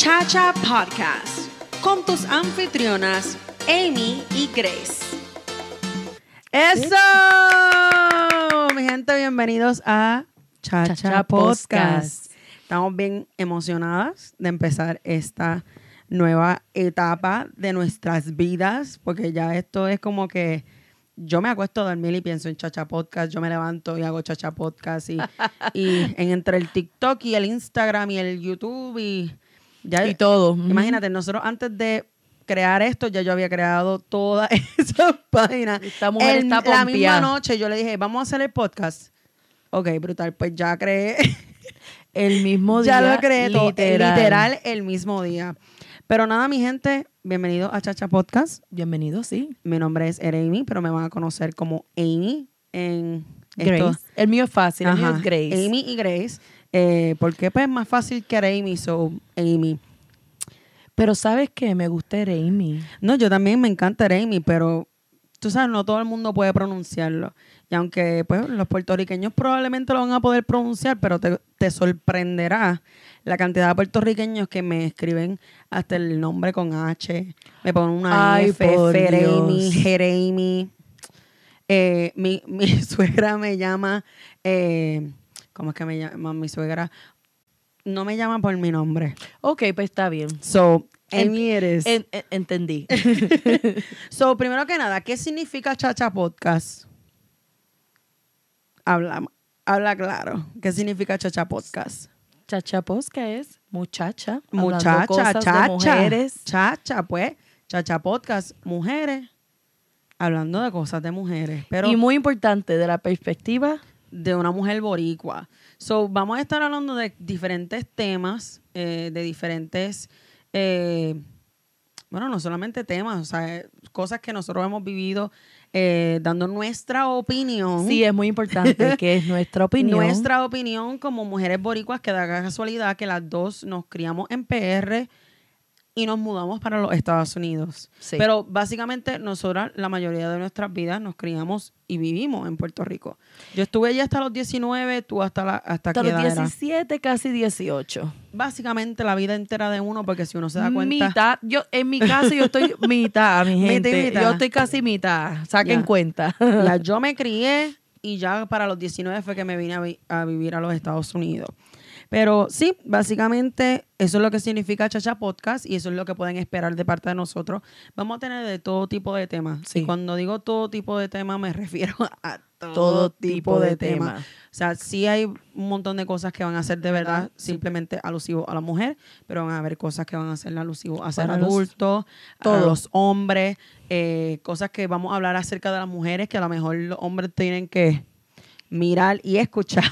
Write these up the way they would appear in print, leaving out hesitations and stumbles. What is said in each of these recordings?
Chacha Podcast con tus anfitrionas Amy y Grace. ¡Eso! Mi gente, bienvenidos a Chacha Podcast. Estamos bien emocionadas de empezar esta nueva etapa de nuestras vidas, porque ya esto es como que yo me acuesto a dormir y pienso en Chacha Podcast, yo me levanto y hago Chacha Podcast y entre el TikTok y el Instagram y el YouTube y todo. Imagínate, nosotros antes de crear esto, ya yo había creado todas esas páginas. Esta mujer está pompeada. La misma noche yo le dije, vamos a hacer el podcast. Ok, brutal, pues ya creé. El mismo día. Ya lo creé literal el mismo día. Pero nada, mi gente, bienvenidos a Chacha Podcast. Bienvenido, sí. Mi nombre es Amy, pero me van a conocer como Amy en Grace. Esto. El mío es fácil, el mío es Grace. Amy y Grace. Porque pues es más fácil que Amy, so Amy. Pero ¿sabes qué? Me gusta Amy. No, yo también me encanta Amy, pero tú sabes, no todo el mundo puede pronunciarlo. Y aunque pues los puertorriqueños probablemente lo van a poder pronunciar, pero te sorprenderá la cantidad de puertorriqueños que me escriben hasta el nombre con H. Me ponen una F, Feremi, Jeremy. Mi suegra me llama... ¿cómo es que me llama mi suegra? No me llama por mi nombre. Ok, pues está bien. So, Amy eres. Entendí. So, primero que nada, ¿qué significa Chacha Podcast? Habla claro. ¿Qué significa Chacha Podcast? Chacha Podcast es muchacha. Muchacha, cosas chacha. de mujeres. Chacha, pues. Chacha Podcast, mujeres. Hablando de cosas de mujeres. Pero y muy importante, de la perspectiva de una mujer boricua. So, vamos a estar hablando de diferentes temas, de diferentes, bueno, no solamente temas, o sea, cosas que nosotros hemos vivido, dando nuestra opinión. Sí, es muy importante que es nuestra opinión. Nuestra opinión como mujeres boricuas, que da casualidad que las dos nos criamos en PR y nos mudamos para los Estados Unidos. Sí. Pero básicamente nosotras, la mayoría de nuestras vidas, nos criamos y vivimos en Puerto Rico. Yo estuve allí hasta los 19, tú hasta hasta los 17, casi 18. Básicamente la vida entera de uno, porque si uno se da cuenta... Mitad. En mi caso yo estoy mitad, mi gente. Mitad. Yo estoy casi mitad. Saquen cuenta. Ya yo me crié y ya para los 19 fue que me vine a vivir a los Estados Unidos. Pero sí, básicamente eso es lo que significa Chacha Podcast y eso es lo que pueden esperar de parte de nosotros. Vamos a tener de todo tipo de temas. Sí. Y cuando digo todo tipo de temas me refiero a todo tipo de temas. O sea, sí hay un montón de cosas que van a ser de verdad simplemente alusivos a la mujer, pero van a haber cosas que van a ser alusivos a ser adultos, a los hombres, cosas que vamos a hablar acerca de las mujeres que a lo mejor los hombres tienen que mirar y escuchar.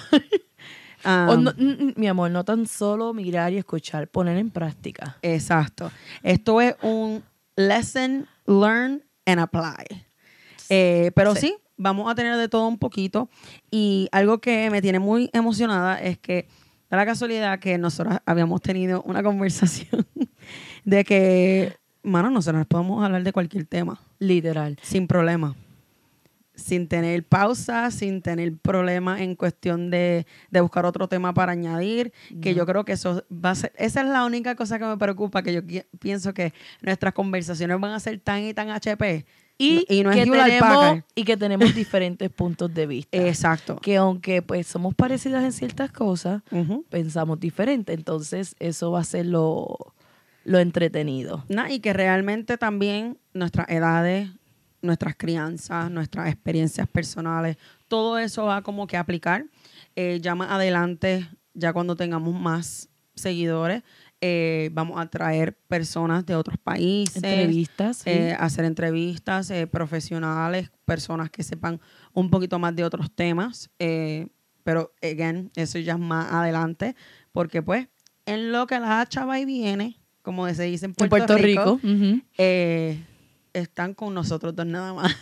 No, mi amor, no tan solo mirar y escuchar, poner en práctica. Exacto. Esto es un lesson, learn and apply. Pero sí, vamos a tener de todo un poquito. Y algo que me tiene muy emocionada es que da la casualidad que nosotros habíamos tenido una conversación de que, mano, nosotros podemos hablar de cualquier tema. Literal. Sin problema. Sin tener pausa, sin tener problema en cuestión de buscar otro tema para añadir, que yo creo que eso va a ser, esa es la única cosa que me preocupa, que yo pienso que nuestras conversaciones van a ser tan y tan HP y no es que tenemos diferentes puntos de vista. Exacto. Que aunque pues somos parecidas en ciertas cosas, pensamos diferente, entonces eso va a ser lo entretenido. Y que realmente también nuestras edades, nuestras crianzas, nuestras experiencias personales, todo eso va como que a aplicar. Ya más adelante, ya cuando tengamos más seguidores, vamos a traer personas de otros países. Entrevistas. Sí. Hacer entrevistas profesionales, personas que sepan un poquito más de otros temas. Pero, again, eso ya es más adelante, porque pues, en lo que la hacha va y viene, como se dice en Puerto Rico, están con nosotros dos nada más.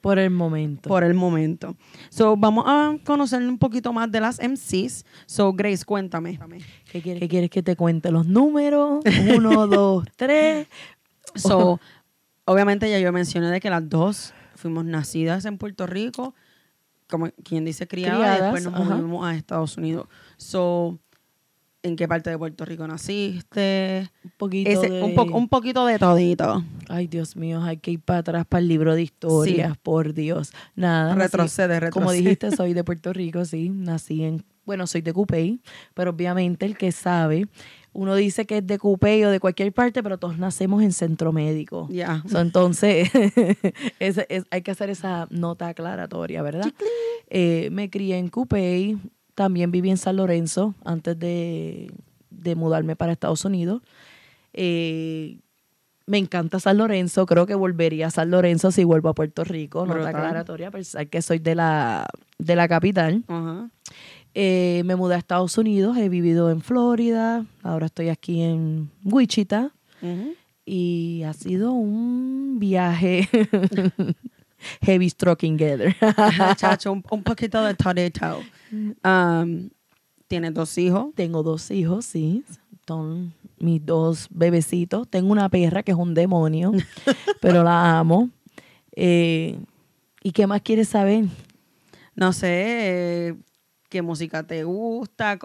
Por el momento. Por el momento. So, vamos a conocer un poquito más de las MCs. So, Grace, cuéntame. ¿Qué quieres que te cuente? Los números. 1, 2, 3. So, obviamente ya yo mencioné de que las dos fuimos nacidas en Puerto Rico, como quien dice criadas, y después nos movimos a Estados Unidos. So, ¿En qué parte de Puerto Rico naciste? Un poquito un poquito de todito. Ay, Dios mío, hay que ir para atrás para el libro de historias, sí. Por Dios. Nada. Retrocede. Como dijiste, soy de Puerto Rico, sí. Soy de Cupey, pero obviamente el que sabe, uno dice que es de Cupey o de cualquier parte, pero todos nacemos en centro médico. Ya. Yeah. Entonces, hay que hacer esa nota aclaratoria, ¿verdad? Me crié en Cupey. También viví en San Lorenzo antes de mudarme para Estados Unidos. Me encanta San Lorenzo. Creo que volvería a San Lorenzo si vuelvo a Puerto Rico. Nota aclaratoria, pensar que soy de la capital. Uh-huh. Me mudé a Estados Unidos. He vivido en Florida. Ahora estoy aquí en Wichita. Uh-huh. Y ha sido un viaje... Heavy stroking together. Chacho, un poquito de todito. ¿Tienes 2 hijos? Tengo 2 hijos, sí. Son mis 2 bebecitos. Tengo una perra que es un demonio, pero la amo. ¿Y qué más quieres saber? No sé, ¿qué música te gusta?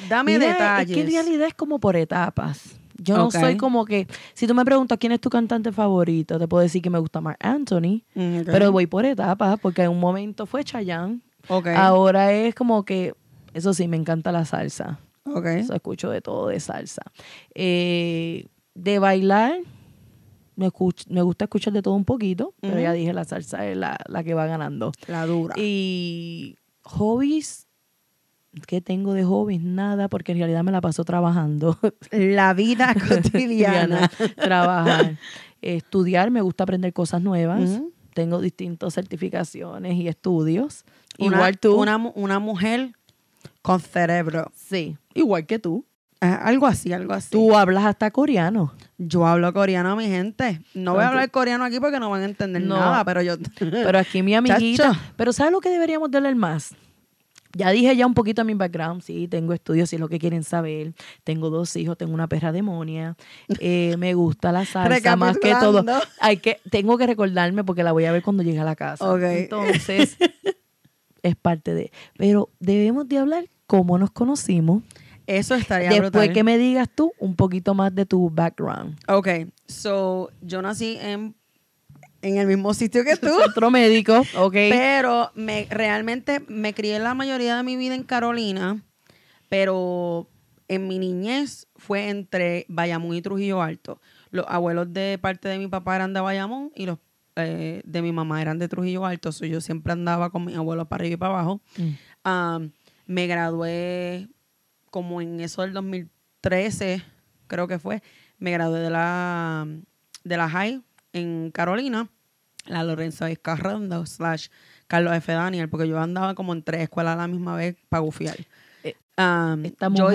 Dame detalles. Es que en realidad es como por etapas. Yo no soy como que... Si tú me preguntas quién es tu cantante favorito, te puedo decir que me gusta Marc Anthony. Okay. Pero voy por etapas, porque en un momento fue Chayanne. Okay. Ahora es como que... Eso sí, me encanta la salsa. Okay. Eso escucho de todo de salsa. De bailar, me gusta escuchar de todo un poquito. Pero ya dije, la salsa es la que va ganando. La dura. Y hobbies... ¿Qué tengo de hobbies? Nada, porque en realidad me la paso trabajando. La vida cotidiana. Trabajar. Estudiar, me gusta aprender cosas nuevas. Uh-huh. Tengo distintas certificaciones y estudios. Igual tú. Una mujer con cerebro. Sí, igual que tú. Algo así. Tú hablas hasta coreano. Yo hablo coreano, mi gente. No voy a hablar coreano aquí porque no van a entender nada, pero yo... Pero aquí mi amiguita... Chacho. Pero ¿sabes lo que deberíamos de hablar más? Ya dije ya un poquito de mi background, sí, tengo estudios, si es lo que quieren saber. Tengo 2 hijos, tengo una perra demonia. Me gusta la salsa más que todo. Tengo que recordarme porque la voy a ver cuando llegue a la casa. Okay. Entonces, es parte de... Pero debemos de hablar cómo nos conocimos. Eso estaría Después brutal. que me digas tú un poquito más de tu background. Ok, so, yo nací en el mismo sitio que tú. Centro médico, ok. Pero realmente me crié la mayoría de mi vida en Carolina, pero en mi niñez fue entre Bayamón y Trujillo Alto. Los abuelos de parte de mi papá eran de Bayamón y los de mi mamá eran de Trujillo Alto. So yo siempre andaba con mis abuelos para arriba y para abajo. Me gradué como en eso del 2013, creo que fue. Me gradué de la high en Carolina, la Lorenzo Vizcarrondo / Carlos F. Daniel, porque yo andaba como en 3 escuelas a la misma vez para gufiar. Yo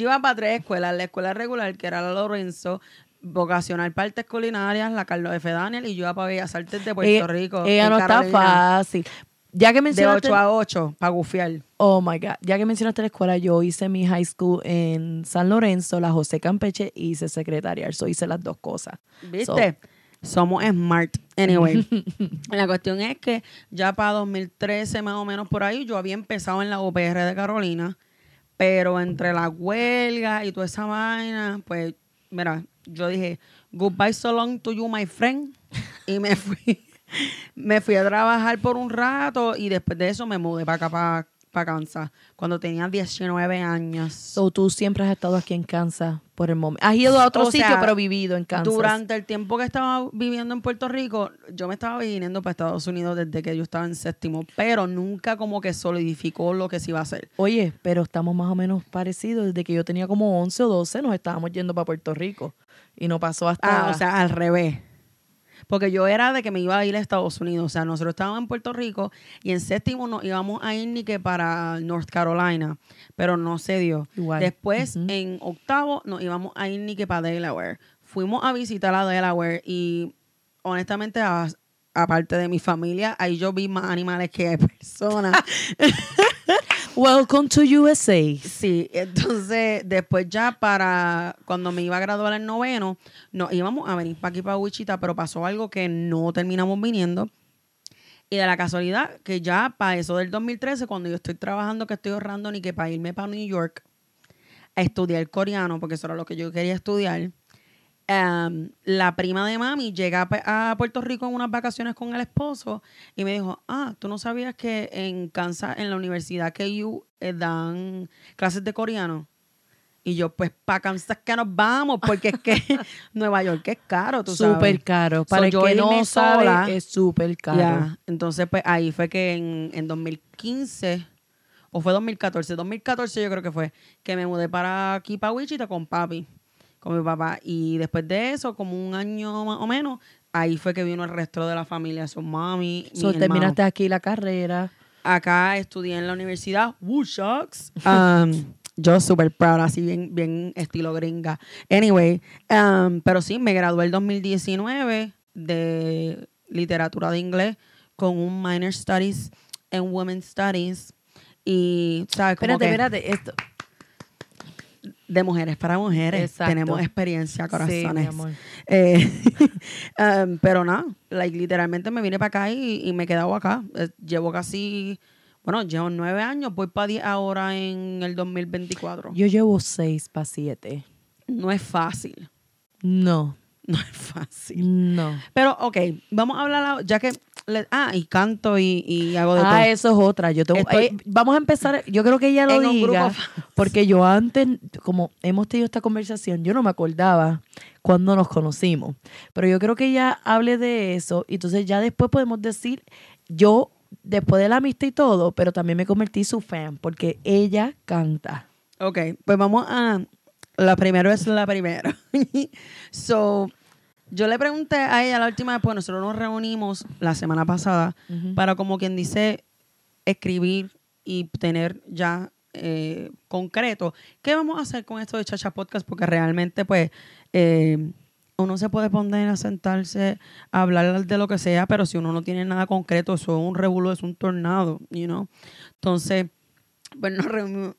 iba para 3 escuelas, la escuela regular, que era la Lorenzo, vocacional para artes culinarias, la Carlos F. Daniel, y yo iba para Bellas Artes de Puerto Rico. Ella no Carolina. Está fácil. Ya que mencionaste, de 8 a 8, para gufiar. Oh, my God. Ya que mencionaste la escuela, yo hice mi high school en San Lorenzo, la José Campeche, y hice secretarial. So, hice las 2 cosas. ¿Viste? Somos smart. Anyway, la cuestión es que ya para 2013, más o menos por ahí, yo había empezado en la UPR de Carolina, pero entre la huelga y toda esa vaina, pues, mira, yo dije, goodbye so long to you, my friend, y me fui. Me fui a trabajar por un rato y después de eso me mudé para acá, para Kansas, cuando tenía 19 años. So, tú siempre has estado aquí en Kansas por el momento. Has ido a otro sitio, pero vivido en Kansas. Durante el tiempo que estaba viviendo en Puerto Rico, yo me estaba viniendo para Estados Unidos desde que yo estaba en 7º, pero nunca como que solidificó lo que se iba a hacer. Oye, pero estamos más o menos parecidos. Desde que yo tenía como 11 o 12 nos estábamos yendo para Puerto Rico. Y no pasó hasta... o sea, al revés. Porque yo era de que me iba a ir a Estados Unidos. O sea, nosotros estábamos en Puerto Rico y en 7º nos íbamos a ir ni que para North Carolina. Pero no se dio. Igual. Después, en 8º, nos íbamos a ir ni que para Delaware. Fuimos a visitar a Delaware y honestamente, aparte de mi familia, ahí yo vi más animales que personas. Welcome to USA. Sí, entonces después ya para cuando me iba a graduar en 9º, nos íbamos a venir para aquí para Wichita, pero pasó algo que no terminamos viniendo. Y de la casualidad que ya para eso del 2013, cuando yo estoy trabajando, que estoy ahorrando ni que para irme para New York, a estudiar coreano, porque eso era lo que yo quería estudiar, la prima de mami llega a Puerto Rico en unas vacaciones con el esposo y me dijo, tú no sabías que en Kansas, en la universidad KU, dan clases de coreano. Y yo, pues, para Kansas que nos vamos, porque es que Nueva York es caro, tú sabes. Súper caro. Para el que no sabe, es súper caro. Yeah. Entonces, pues, ahí fue que en 2015, o fue 2014 yo creo que fue, que me mudé para aquí, para Wichita, con papi, con mi papá. Y después de eso, como un año más o menos, ahí fue que vino el resto de la familia, su mami, mi hermano. Terminaste aquí la carrera. Acá estudié en la universidad, Woo Shucks. Yo súper proud, así bien estilo gringa. Anyway, pero sí, me gradué el 2019 de literatura de inglés con un minor studies en women's studies. Y, ¿sabes? Como Espérate, esto. De mujeres para mujeres. Exacto. Tenemos experiencia, corazones. Sí, mi amor. Pero nada, literalmente me vine para acá y me he quedado acá. Llevo 9 años, voy para 10 ahora en el 2024. Yo llevo 6 para 7. No es fácil. No. No es fácil. No. Pero, ok, vamos a hablar, ya que... y canto y hago de todo. Eso es otra. Vamos a empezar, yo creo que ella lo diga, porque yo antes, como hemos tenido esta conversación, yo no me acordaba cuando nos conocimos. Pero yo creo que ella hable de eso, y entonces ya después podemos decir, yo... Después de la amistad y todo, pero también me convertí su fan, porque ella canta. Ok, pues vamos a... La primera es la primera. So, yo le pregunté a ella la última vez, pues nosotros nos reunimos la semana pasada para, como quien dice, escribir y tener ya concreto qué vamos a hacer con esto de Chacha Podcast, porque realmente, pues... uno se puede poner a sentarse a hablar de lo que sea, pero si uno no tiene nada concreto, eso es un revuelo, es un tornado, you know. Entonces, pues nos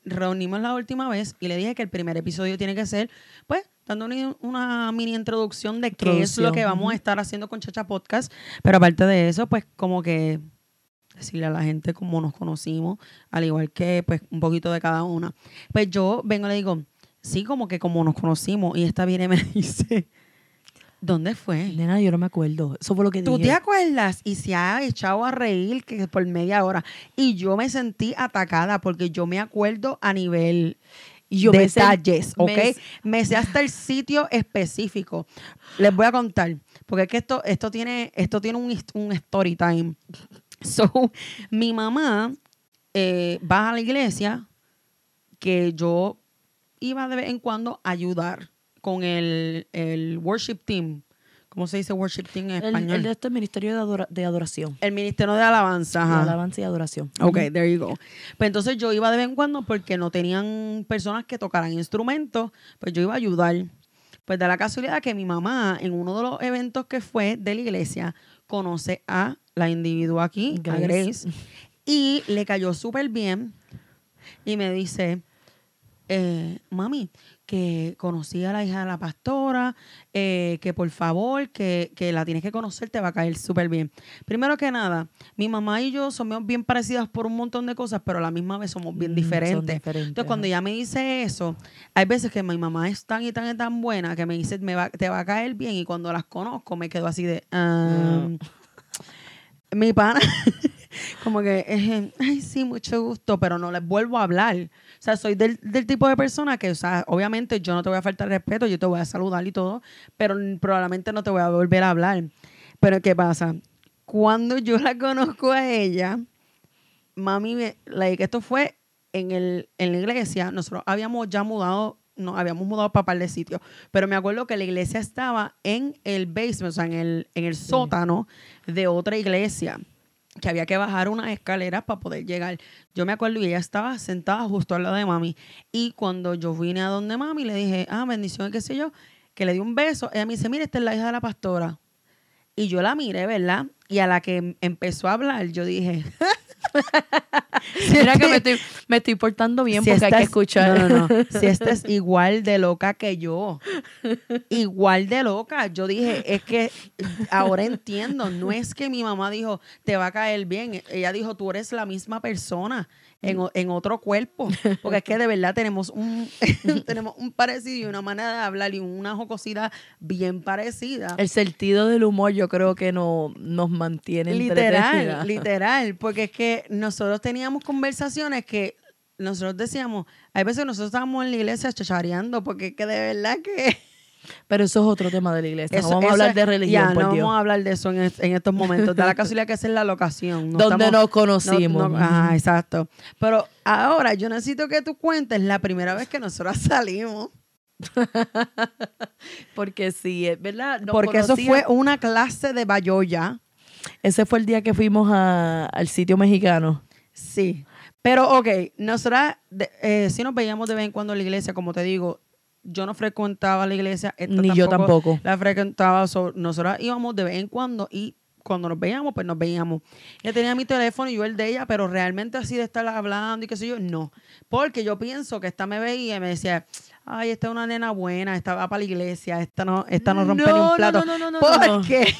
reunimos la última vez y le dije que el primer episodio tiene que ser, pues, dando una mini introducción de qué es lo que vamos a estar haciendo con Chacha Podcast. Pero aparte de eso, pues, como que decirle a la gente cómo nos conocimos, al igual que, pues, un poquito de cada una. Pues yo vengo y le digo, sí, como nos conocimos, y esta viene y me dice... ¿Dónde fue? Nena, yo no me acuerdo. Eso fue lo que dije. ¿Tú te acuerdas? Y se ha echado a reír que por media hora. Y yo me sentí atacada porque yo me acuerdo a nivel detalles, ¿ok? Me sé hasta el sitio específico. Les voy a contar. Porque es que esto tiene un story time. So, mi mamá va a la iglesia que yo iba de vez en cuando a ayudar con el worship team. ¿Cómo se dice worship team en español? El de este ministerio de adoración. El ministerio de alabanza. Ajá. De alabanza y adoración. Ok, there you go. Pues entonces yo iba de vez en cuando porque no tenían personas que tocaran instrumentos, pues yo iba a ayudar. Pues da la casualidad que mi mamá, en uno de los eventos que fue de la iglesia, conoce a la individua aquí, a Grace, y le cayó súper bien y me dice... mami, que conocí a la hija de la pastora, que por favor, que la tienes que conocer, te va a caer súper bien. Primero que nada, mi mamá y yo somos bien parecidas por un montón de cosas, pero a la misma vez somos bien diferentes. Entonces, cuando ella me dice eso, hay veces que mi mamá es tan y tan y tan buena que me dice, te va a caer bien, y cuando las conozco me quedo así de... Mi pana... como que, ay, sí, mucho gusto, pero no les vuelvo a hablar. O sea, soy del tipo de persona que, o sea, obviamente yo no te voy a faltar respeto, yo te voy a saludar y todo, pero probablemente no te voy a volver a hablar. Pero, ¿qué pasa? Cuando yo la conozco a ella, mami, esto fue en la iglesia, nosotros habíamos ya mudado, nos habíamos mudado para un par de sitios, pero me acuerdo que la iglesia estaba en el basement, o sea, en el sótano de otra iglesia, que había que bajar unas escaleras para poder llegar. Yo me acuerdo y ella estaba sentada justo al lado de mami. Y cuando yo vine a donde mami, le dije, bendición, qué sé yo, que le di un beso. Ella me dice, mira, esta es la hija de la pastora. Y yo la miré, ¿verdad? Y a la que empezó a hablar, yo dije... Mira que me estoy portando bien, si porque hay que escuchar. No. Si esta es igual de loca que yo. Igual de loca. Yo dije, es que ahora entiendo. No es que mi mamá dijo, te va a caer bien. Ella dijo, tú eres la misma persona. en otro cuerpo. Porque es que de verdad tenemos tenemos un parecido y una manera de hablar y una jocosidad bien parecida. El sentido del humor yo creo que nos mantiene entretenidas. Literal, porque es que nosotros teníamos conversaciones que nosotros decíamos, hay veces que nosotros estábamos en la iglesia chachareando, porque es que de verdad que... Pero eso es otro tema de la iglesia. No vamos a hablar de religión, por no Dios. vamos a hablar de eso en estos momentos. Da la casualidad que esa es la locación. Donde nos conocimos. Ajá, exacto. Pero ahora yo necesito que tú cuentes la primera vez que nosotros salimos. Porque sí, es verdad. Porque eso fue una clase de bayoya. Ese fue el día que fuimos al sitio mexicano. Sí. Pero, ok, nosotras sí nos veíamos de vez en cuando en la iglesia, como te digo. Yo no frecuentaba la iglesia. Ni yo tampoco. La frecuentaba. Nosotras íbamos de vez en cuando y cuando nos veíamos, pues nos veíamos. Ella tenía mi teléfono y yo el de ella, pero realmente así de estar hablando y qué sé yo, no. Porque yo pienso que esta me veía y me decía, ay, esta es una nena buena, esta va para la iglesia, esta no rompe ni un plato. No. ¿Por qué?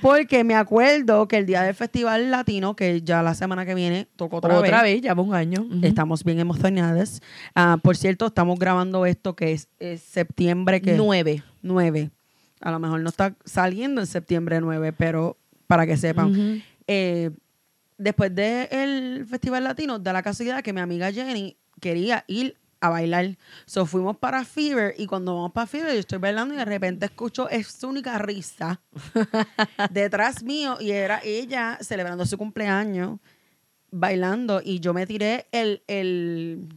Porque me acuerdo que el día del Festival Latino, que ya la semana que viene tocó otra vez, ya va un año. Estamos bien emocionadas. Por cierto, estamos grabando esto que es septiembre 9. A lo mejor no está saliendo en septiembre 9, pero para que sepan. Después del Festival Latino, da la casualidad que mi amiga Jenny quería ir a bailar. So fuimos para Fever y cuando vamos para Fever yo estoy bailando y de repente escucho esta única risa detrás mío y era ella celebrando su cumpleaños bailando y yo me tiré el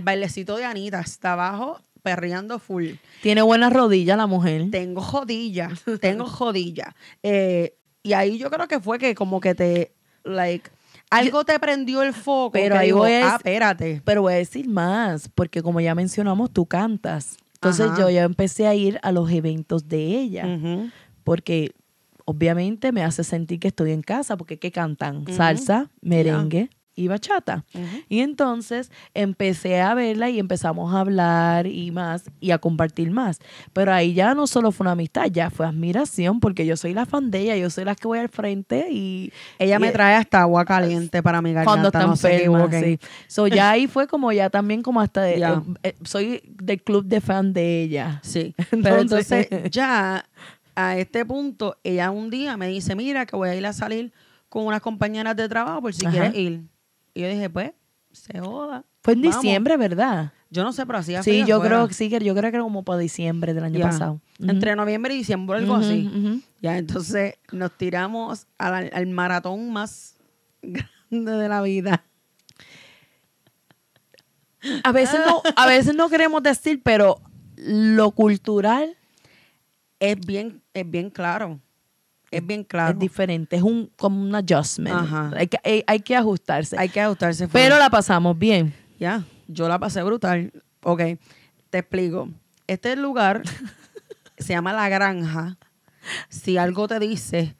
bailecito de Anita hasta abajo perreando full. Tiene buenas rodillas la mujer. Tengo jodilla. Y ahí yo creo que fue que como que algo te prendió el foco. Pero ahí voy espérate. Pero voy a decir más, porque como ya mencionamos, tú cantas. Entonces Ajá. yo ya empecé a ir a los eventos de ella. Porque obviamente me hace sentir que estoy en casa, porque ¿qué cantan? Salsa, merengue y bachata. Y entonces empecé a verla y empezamos a hablar y más, y a compartir más. Pero ahí ya no solo fue una amistad, ya fue admiración, porque yo soy la fan de ella, yo soy la que voy al frente y... Ella me trae hasta agua caliente para mi garganta. Cuando está no se enferma, equivoquen. sí. So ya ahí fue como ya también como hasta... soy del club de fan de ella. Sí, pero entonces ya a este punto, ella un día me dice, mira que voy a ir a salir con unas compañeras de trabajo por si quieres ir. Y yo dije, pues, se joda. Fue en diciembre, ¿verdad? Yo no sé, pero hacía Sí, yo afuera. creo que sí, yo creo que era como para diciembre del año pasado. Entre noviembre y diciembre, algo así. Ya, entonces nos tiramos al maratón más grande de la vida. A veces no queremos decir, pero lo cultural es bien claro. Es bien claro. es diferente, es como un adjustment. Ajá. Hay que ajustarse. Hay que ajustarse. Pero la pasamos bien. Ya, yo la pasé brutal. Ok, te explico. Este lugar se llama La Granja. Si algo te dice,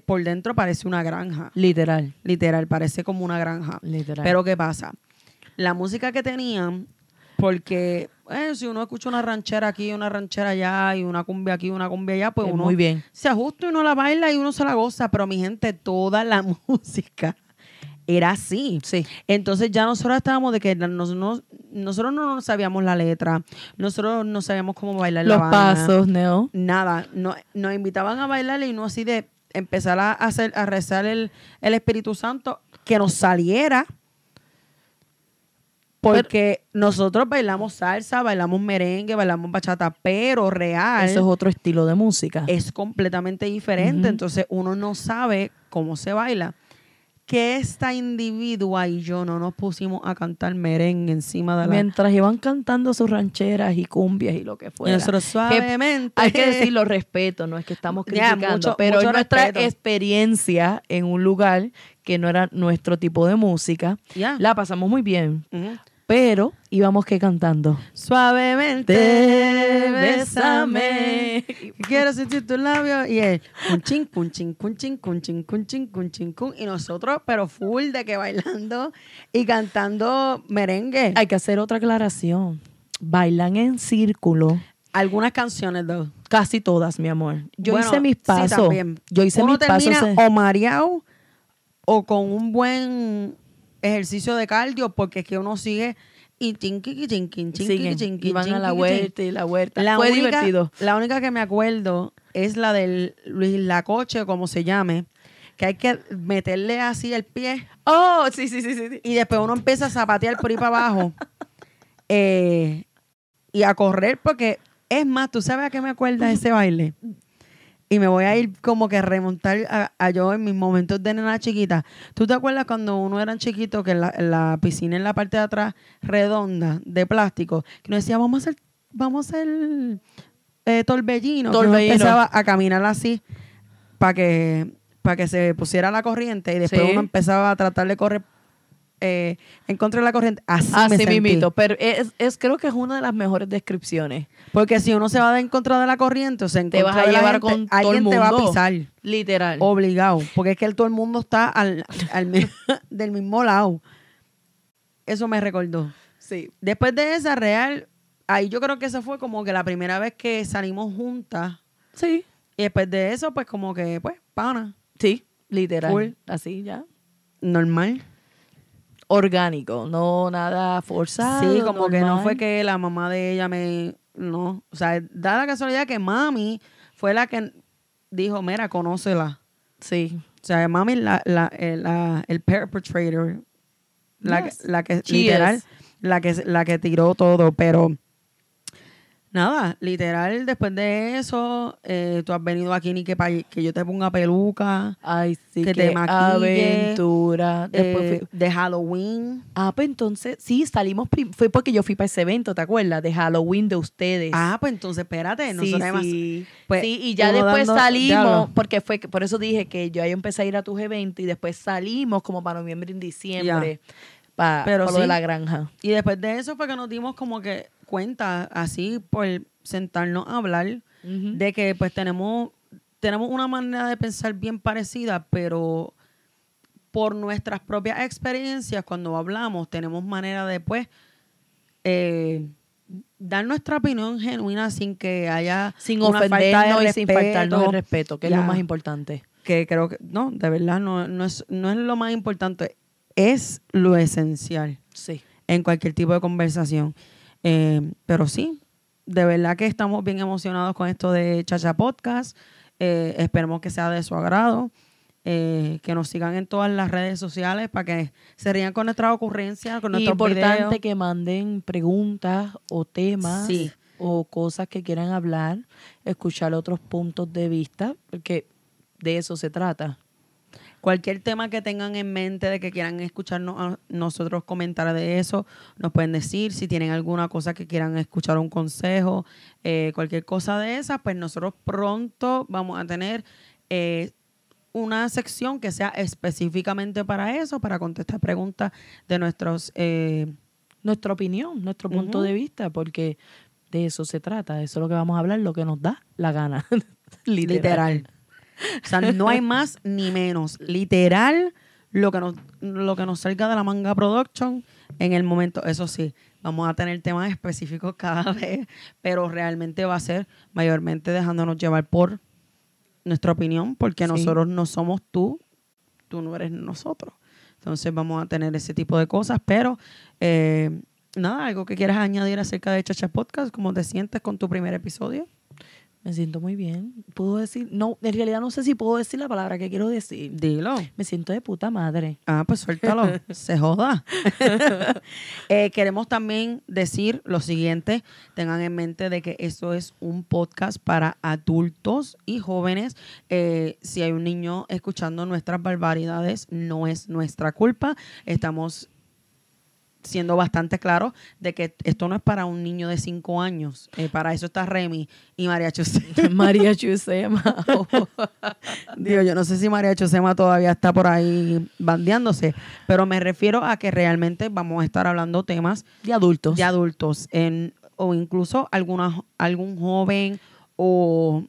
por dentro parece una granja. Literal. Literal, parece como una granja. Literal. Pero ¿qué pasa? La música que tenían, porque si uno escucha una ranchera aquí, una ranchera allá, y una cumbia aquí, una cumbia allá, pues uno muy bien. se ajusta y uno la baila y uno se la goza. Pero mi gente, toda la música era así. Sí. Entonces ya nosotros estábamos de que nosotros no sabíamos la letra, nosotros no sabíamos cómo bailar Los la vaina. pasos, ¿no? Nada. Nos invitaban a bailar y no así de empezar a rezar el Espíritu Santo, que nos saliera. Porque nosotros bailamos salsa, bailamos merengue, bailamos bachata, pero real. Eso es otro estilo de música. Es completamente diferente. Entonces uno no sabe cómo se baila. Que esta individua y yo no nos pusimos a cantar merengue encima de la... Mientras iban cantando sus rancheras y cumbias y lo que fuera. Y nosotros suavemente... Hay que decirlo, respeto, no es que estamos criticando, mucho pero nuestra respeto. experiencia en un lugar que no era nuestro tipo de música, la pasamos muy bien. Pero íbamos que cantando. Suavemente, bésame. Quiero sentir tus labios. Y él, cunchin, cunchin, cunchin, cunchin, cunchin, cunchin, cun. Y nosotros, pero full de que bailando y cantando merengue. Hay que hacer otra aclaración. Bailan en círculo. Algunas canciones, though. Casi todas, mi amor. Yo Bueno, hice mis pasos. Sí, también. Yo hice Uno mis pasos. termina o mareado o con un buen ejercicio de cardio porque es que uno sigue y chinqui, Y van a la vuelta y la vuelta. Fue divertido. La única que me acuerdo es la del Luis Lacoche, como se llame, que hay que meterle así el pie. Oh, sí. Y después uno empieza a zapatear por ahí para abajo. Y a correr porque, es más, ¿tú sabes a qué me acuerda ese baile? Y me voy a ir como que remontar a yo en mis momentos de nena chiquita. ¿Tú te acuerdas cuando uno era chiquito que la piscina en la parte de atrás redonda de plástico, que uno decía, vamos a hacer torbellino? Que uno empezaba a caminar así para que se pusiera la corriente y después uno empezaba a tratar de correr en contra de la corriente. Así mismito, pero creo que es una de las mejores descripciones. Porque si uno se va en contra de la corriente, o sea, en te vas a llevar con todo el mundo. Alguien te va a pisar. Literal. Obligado. Porque es que todo el mundo está del mismo lado. Eso me recordó. Sí. Después de esa real, ahí yo creo que esa fue como que la primera vez que salimos juntas. Sí. Y después de eso, pues como que, pues, pana. Sí, literal. Full. Así ya. Normal. Orgánico, no nada forzado. Sí, como normal. que no fue que la mamá de ella no. O sea, da la casualidad que mami fue la que dijo, mira, conócela. Sí. O sea, mami el perpetrator, la que literal, la que tiró todo, pero nada, literal, después de eso, tú has venido aquí ni que yo te ponga peluca. Ay, sí, que te maquille. Aventura. Después de Halloween. Pues entonces, sí, salimos, fue porque yo fui para ese evento, ¿te acuerdas? De Halloween de ustedes. Pues entonces, espérate. Sí, pues, sí, y ya después salimos, porque por eso dije que yo ahí empecé a ir a tus eventos y después salimos como para noviembre y diciembre. Para lo de la granja. Y después de eso fue que nos dimos como que cuenta, así por sentarnos a hablar, de que pues tenemos una manera de pensar bien parecida, pero por nuestras propias experiencias, cuando hablamos, tenemos manera de pues dar nuestra opinión genuina sin que haya sin una ofendernos falta de y sin faltarnos el respeto, que es lo más importante. Que creo que, no, de verdad, no es lo más importante. Es lo esencial en cualquier tipo de conversación. Pero sí, de verdad que estamos bien emocionados con esto de Chacha Podcast. Esperemos que sea de su agrado. Que nos sigan en todas las redes sociales para que se rían con nuestras ocurrencias, con nuestros videos. Es importante que manden preguntas o temas o cosas que quieran hablar, escuchar otros puntos de vista, porque de eso se trata. Cualquier tema que tengan en mente de que quieran escucharnos a nosotros comentar de eso, nos pueden decir. Si tienen alguna cosa que quieran escuchar, un consejo, cualquier cosa de esas, pues nosotros pronto vamos a tener una sección que sea específicamente para eso, para contestar preguntas de nuestra opinión, nuestro punto de vista, porque de eso se trata. Eso es lo que vamos a hablar, lo que nos da la gana. Literal. O sea, no hay más ni menos. Literal, lo que nos salga de la Manga Production en el momento. Eso sí, vamos a tener temas específicos cada vez, pero realmente va a ser mayormente dejándonos llevar por nuestra opinión, porque nosotros no somos tú no eres nosotros. Entonces vamos a tener ese tipo de cosas, pero nada, algo que quieras añadir acerca de Chacha Podcast, ¿cómo te sientes con tu primer episodio? Me siento muy bien. ¿Puedo decir? No, en realidad no sé si puedo decir la palabra que quiero decir. Dilo. Me siento de puta madre. Pues suéltalo. Se joda. Queremos también decir lo siguiente. Tengan en mente de que esto es un podcast para adultos y jóvenes. Si hay un niño escuchando nuestras barbaridades, no es nuestra culpa. Estamos siendo bastante claro de que esto no es para un niño de 5 años. Para eso está Remy y María Chusema. María Chusema. Dios, yo no sé si María Chusema todavía está por ahí bandeándose, pero me refiero a que realmente vamos a estar hablando temas de adultos. O incluso algún joven o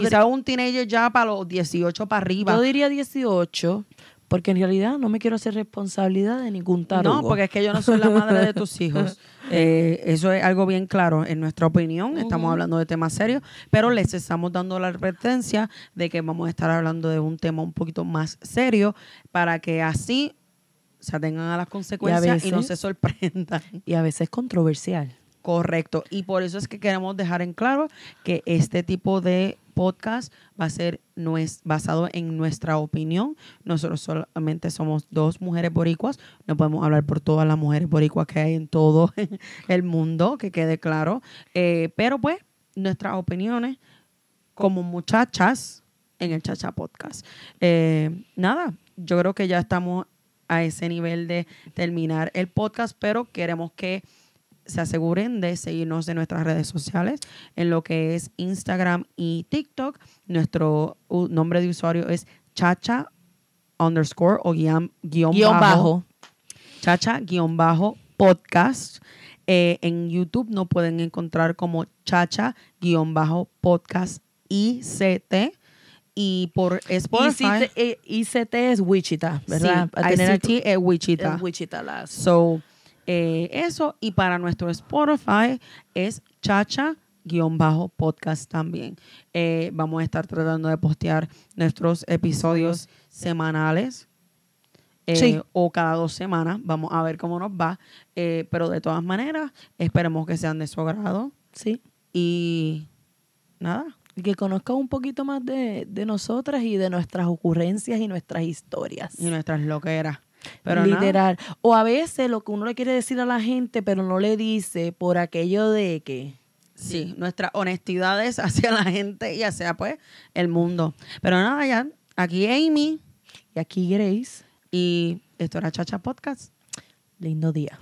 quizá un teenager ya para los 18 para arriba. Yo diría 18. Porque en realidad no me quiero hacer responsabilidad de ningún tarugo. No, porque es que yo no soy la madre de tus hijos. Eso es algo bien claro. En nuestra opinión, estamos hablando de temas serios, pero les estamos dando la advertencia de que vamos a estar hablando de un tema un poquito más serio para que así se atengan a las consecuencias y no se sorprendan. Y a veces controversial. Correcto. Y por eso es que queremos dejar en claro que este tipo de podcast va a ser basado en nuestra opinión. Nosotros solamente somos 2 mujeres boricuas. No podemos hablar por todas las mujeres boricuas que hay en todo el mundo, que quede claro. Pero pues, nuestras opiniones como muchachas en el Chacha Podcast. Nada, yo creo que ya estamos a ese nivel de terminar el podcast, pero queremos que se aseguren de seguirnos en nuestras redes sociales, en lo que es Instagram y TikTok. Nuestro nombre de usuario es Chacha_ o guión bajo. Chacha _podcast. En YouTube nos pueden encontrar como Chacha _podcast ICT. Y por Spotify. ICT es Wichita, ¿verdad? Sí, ICT es Wichita. Es Wichita. So, eso. Y para nuestro Spotify es Chacha _podcast también. Vamos a estar tratando de postear nuestros episodios semanales. Sí. O cada 2 semanas. Vamos a ver cómo nos va. Pero de todas maneras, esperemos que sean de su agrado. Sí. Y nada. Que conozcan un poquito más de nosotras y de nuestras ocurrencias y nuestras historias. Y nuestras loqueras. Pero literal. Nada. O a veces lo que uno le quiere decir a la gente, pero no le dice por aquello de que... Sí, nuestras honestidades hacia la gente y hacia, pues, el mundo. Pero nada, ya. Aquí Amy. Y aquí Grace. Y esto era Chacha Podcast. Lindo día.